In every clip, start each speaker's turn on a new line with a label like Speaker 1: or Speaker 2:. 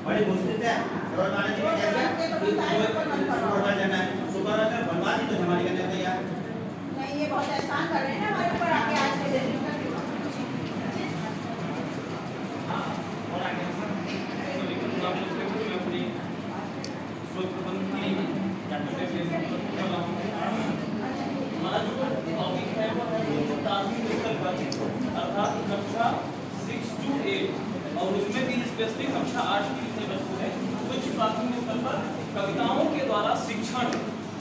Speaker 1: बड़ी मुश्किल से रोजाना जी में जाएंगे सुपरवाइजर है, सुपरवाइजर बनवा दी तो हमारी करने तैयार
Speaker 2: नहीं। ये बहुत एहसान कर रहे हैं ना हमारे ऊपर आके आज से दिन
Speaker 3: और आगे तो लेकिन आप लोग देखो मैं अपनी स्रोत प्रबंधन नहीं हमारा जो टॉपिक है वो है प्राथमिक स्तर पर अर्थात कक्षा 6 to 8 और उसमें भी स्पेसिफिक कक्षा 8 की सिलेबस है। उच्च प्राथमिक स्तर पर कविताओं के द्वारा शिक्षण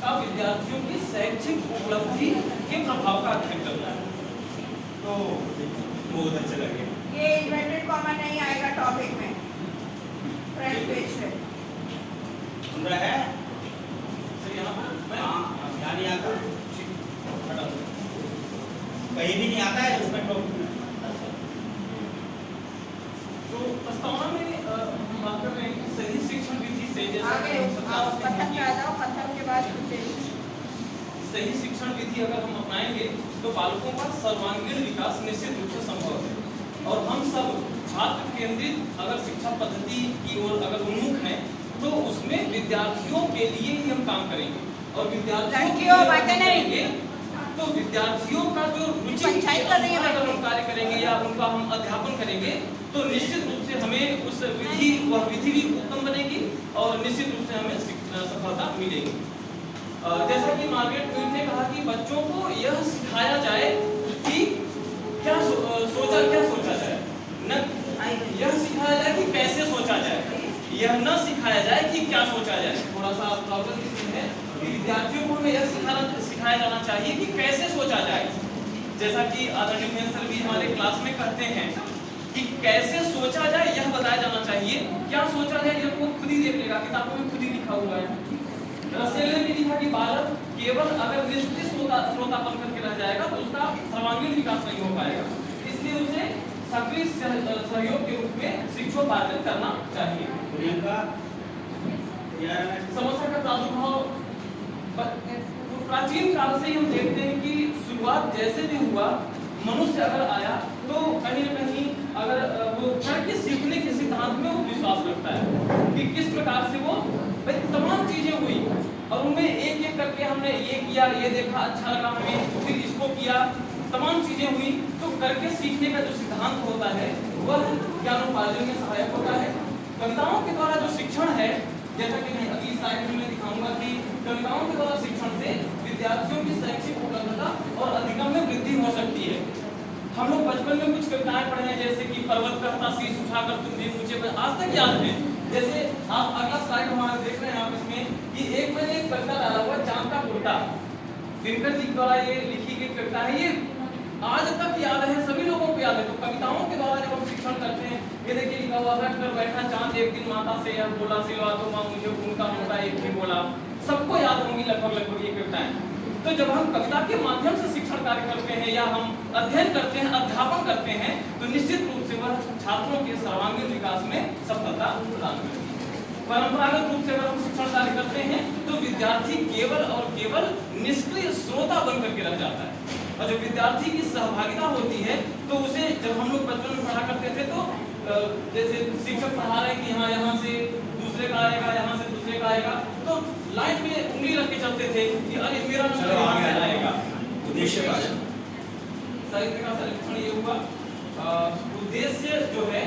Speaker 3: का विद्यार्थियों की शैक्षिक उपलब्धि के प्रभाव का अध्ययन करना है। तो वो उधर चला गया।
Speaker 2: ये इन्वर्टेड कॉमा नहीं आएगा टॉपिक में, फ्रंट पेज पे
Speaker 1: सुन रहा है
Speaker 3: सर यहाँ पर मैं
Speaker 1: ध्यान नहीं आता, कहीं भी नहीं आता है उसमें
Speaker 3: तो प्रस्तावना में हम बात कर रहे हैं कि सही शिक्षण विधि से जैसा
Speaker 2: आगे
Speaker 3: कि हम सब
Speaker 2: आओ,
Speaker 3: जानते हैं
Speaker 2: कथन पे आ जाओ। कथन के बाद विशेष
Speaker 3: सही शिक्षण विधि अगर हम अपनाएंगे तो बालकों का सर्वांगीण विकास निश्चित रूप से संभव है। और हम सब छात्र केंद्रित अगर शिक्षा पद्धति की ओर अगर उन्मुख हैं तो उसमें विद्यार्थियों के लिए ही हम काम करेंगे और विद्यार्थियों करेंगे तो विद्यार्थियों का जो रुचि अगर हम कार्य करेंगे या उनका हम अध्यापन करेंगे तो निश्चित रूप से हमें उस विधि वह विधि भी उत्तम बनेगी और निश्चित रूप से हमें सफलता मिलेगी। जैसा कि मार्गरेट मीड ने कहा कि बच्चों को यह सिखाया जाए कि क्या सोचा जाए, न यह सिखाया जाए कि कैसे सोचा जाए, यह न सिखाया जाए कि क्या सोचा जाए। थोड़ा सा प्रॉब्लम इसमें है कि विद्यार्थियों को हमें यह सिखाया जाना चाहिए कि कैसे सोचा जाए। जैसा कि आदरणीय सर भी हमारे क्लास में कहते हैं कि कैसे सोचा जाए यह बताया जाना चाहिए, क्या सोचा जाए यह वो खुद ही देख लेगा, किताबों में खुद ही लिखा हुआ है। रसेल ने भी लिखा कि बालक केवल अगर निष्क्रिय श्रोतापन करके रह जाएगा तो उसका सर्वांगीण विकास नहीं हो पाएगा, इसलिए उसे सक्रिय सहयोग के रूप में शिक्षोपार्जन करना चाहिए। समस्या का प्रादुर्भाव प्राचीन काल से हम देखते हैं कि शुरुआत जैसे भी हुआ, मनुष्य अगर आया तो कहीं न कहीं अगर वो के सीखने के सिद्धांत में वो विश्वास रखता है कि किस प्रकार से वो तमाम चीजें हुई और उनमें एक एक करके हमने ये किया, ये देखा, अच्छा लगा हमें, फिर इसको किया, तमाम चीजें हुई तो करके सीखने का जो सिद्धांत होता है वह ज्ञानोपार्जन में सहायक होता है। कविताओं के द्वारा जो शिक्षण है, जैसा कि मैं अगली स्लाइड में दिखाऊंगा कि कविताओं के द्वारा शिक्षण से विद्यार्थियों की शैक्षिक उपलब्धता और अधिगम में वृद्धि हो सकती है। हम लोग बचपन में कुछ कविताएं पढ़े हैं जैसे कि पर्वत कहता शीश उठाकर तुम भी ऊंचे पर, आज तक याद है। जैसे आप अगला स्लाइड हमारा देख रहे हैं आप इसमें कि एक मैंने एक कविता डाला हुआ चांद का कुर्ता, दिनकर जी द्वारा ये लिखी गई कविता है, ये आज तक याद है, सभी लोगों को याद है। तो कविताओं के द्वारा जब हम शिक्षण करते हैं, ये देखिए लिखा हुआ रख कर बैठा चांद एक दिन माता से यह बोला सिलवा दो माँ मुझे उनका मोटा एक भी बोला, सबको याद होंगी लगभग ये कविताएं। तो जब हम कविता के माध्यम से शिक्षण कार्य करते हैं या हम अध्ययन करते हैं, अध्यापन करते हैं तो निश्चित रूप से वह छात्रों के सर्वांगीण विकास में सफलता प्रदान करती है। परंपरागत रूप से अगर हम शिक्षण कार्य करते हैं तो विद्यार्थी केवल और केवल निष्क्रिय श्रोता बन करके रह जाता है और जब विद्यार्थी की सहभागिता होती है तो उसे, जब हम लोग बचपन में पढ़ा करते थे तो जैसे शिक्षक पढ़ा रहे हैं कि हाँ यहाँ से दूसरे का आएगा, यहाँ से दूसरे का आएगा, तो लाइन में उंगली रख के चलते थे कि अरे मेरा नंबर यहाँ से आएगा।
Speaker 1: उद्देश्य
Speaker 3: साहित्य का संरक्षण ये हुआ। उद्देश्य जो है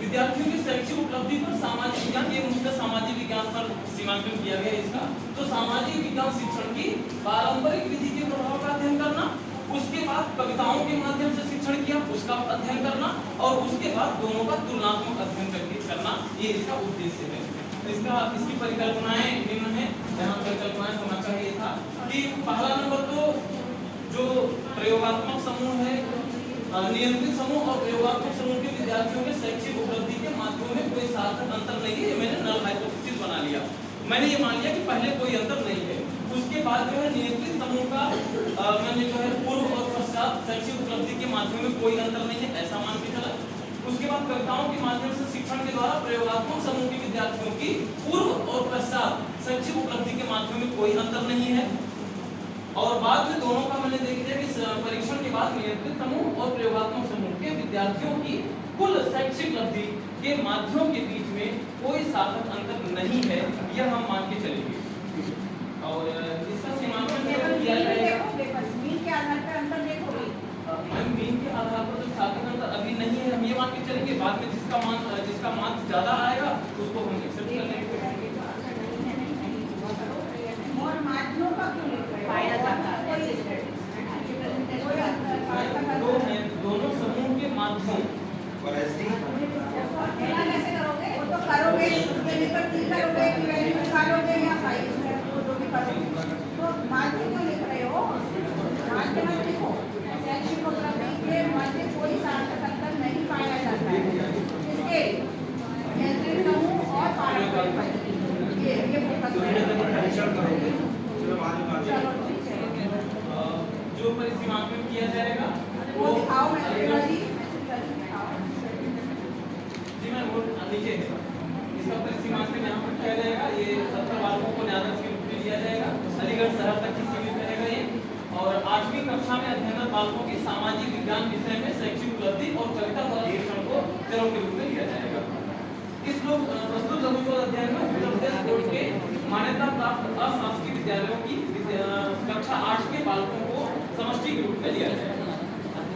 Speaker 3: विद्यार्थियों की शैक्षिक उपलब्धि पर सामाजिक विज्ञान, ये मुख्यतः सामाजिक विज्ञान पर सीमांकन किया गया इसका। तो सामाजिक विज्ञान शिक्षण की पारंपरिक विधि के प्रभाव का अध्ययन करना, उसके बाद कविताओं के माध्यम से शिक्षण किया उसका अध्ययन करना और उसके बाद दोनों का तुलनात्मक अध्ययन करके करना, ये इसका उद्देश्य है। इसकी परिकल्पनाएं निम्न है, यहाँ परिकल्पनाएं होना चाहिए था कि पहला नंबर तो जो प्रयोगात्मक समूह है, नियंत्रित समूह और प्रयोगात्मक समूह के विद्यार्थियों के शैक्षिक उपलब्धि के माध्यम में कोई सार्थक अंतर नहीं है। मैंने नल हाइपोथेसिस बना लिया, मैंने ये मान लिया कि पहले कोई अंतर नहीं है। उसके बाद जो है नियंत्रित समूह का मैंने जो है पूर्व और पश्चात शैक्षिक उपलब्धि के माध्यम में कोई अंतर नहीं है, ऐसा मान के चला। उसके बाद कविताओं के माध्यम से शिक्षण के द्वारा प्रयोगात्मक समूह के विद्यार्थियों की पूर्व और पश्चात शैक्षिक उपलब्धि के माध्यम में कोई अंतर नहीं है। और बाद में दोनों का मैंने देख लिया कि परीक्षण के बाद नियंत्रित समूह और प्रयोगात्मक समूह के विद्यार्थियों की कुल शैक्षिक उपलब्धि के माध्यम के बीच में कोई उसको हम एक्सेप्ट कर लेंगे।
Speaker 2: और माध्यमों का क्यों लिख रहे हो?
Speaker 4: पाया जाता है।
Speaker 3: दो हैं दोनों समूह के माध्यम
Speaker 1: और ऐसे ही
Speaker 2: ऐसा कैसे करोगे? वो तो करोगे, उसके लेकर की करोगे, कि वैल्यू निकालोगे या साइज में वो जो भी करोगे। तो माध्यम क्यों लिख रहे हो? माध्यम मत लिखो। शैक्षिकोग्राफी के मध्य कोई सार्थक अंतर नहीं पाया जाता है। इसके नियंत्रित समूह और पारंपरिक ये
Speaker 1: परीक्षण करोगे चलो बाद में बात
Speaker 2: चलो ठीक है।
Speaker 3: जो परिसीमांकन किया जाएगा
Speaker 2: वो दिखाओ मैथोडोलॉजी दिखाओ।
Speaker 3: जी मैं वो नीचे है इसका परिसीमांकन यहाँ पर किया जाएगा। ये 70 बालकों को न्यायाधीश के रूप में लिया जाएगा। अलीगढ़ शहर तक ही सीमित रहेगा ये। और 8वीं कक्षा में अध्ययनरत बालकों के सामाजिक विज्ञान विषय में शैक्षिक उपलब्धि और कविता द्वारा शिक्षण को क्रम के रूप में लिया जाएगा। इस लोग प्रस्तुत लघु शोध अध्ययन में उत्तर प्रदेश बोर्ड के मान्यता प्राप्त अशासकीय विद्यालयों की कक्षा 8 के बालकों को समष्टि के रूप में लिया जाएगा।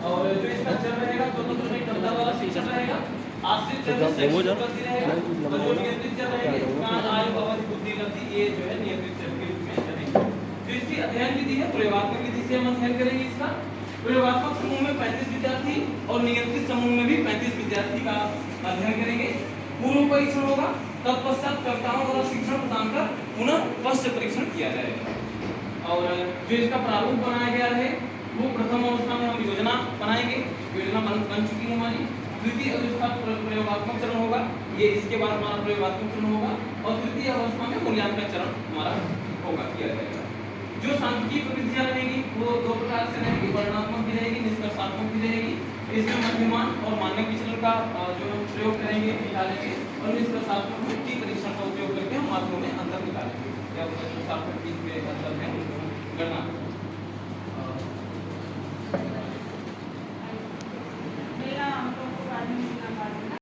Speaker 3: और जो इसका चर रहेगा स्वतंत्र नहीं क्षमता वाला शिक्षण रहेगा। आश्रित चर में शैक्षिक उपलब्धि रहेगा और जो नियंत्रित चर रहेंगे ज्ञान आयु अवधि बुद्धि लब्धि ये जो है नियंत्रित चर के रूप में रहेंगे। जो इसकी अध्ययन विधि है प्रयोगात्मक विधि से हम अध्ययन करेंगे। इसका प्रयोगात्मक समूह में 35 विद्यार्थी और नियंत्रित समूह में भी 35 विद्यार्थी का अध्ययन करेंगे। पूर्व परीक्षण होगा तत्पश्चात कविताओं द्वारा शिक्षण प्रदान कर पुनः पश्च परीक्षण किया जाएगा। और जो इसका प्रारूप बनाया गया है वो प्रथम अवस्था में हम योजना बनाएंगे। योजना बन चुकी है हमारी। द्वितीय अवस्था प्रयोगात्मक चरण होगा। ये इसके बाद हमारा प्रयोगात्मक चरण होगा। और तृतीय अवस्था में मूल्यांकन चरण हमारा होगा किया जाएगा। जो सांख्यिकीय प्रक्रिया रहेगी वो 2 प्रकार से रहेगी। वर्णनात्मक भी रहेगी, निष्कर्षात्मक भी रहेगी। इसमें मध्यमान और मानक विचलन का जो हम प्रयोग करेंगे निकालेंगे और निष्कर्षात्मक में टी परीक्षण का उपयोग करके हम मार्कों में अंतर निकालेंगे। क्या होगा जो सार्थक टी में अंतर है उनको हम गणना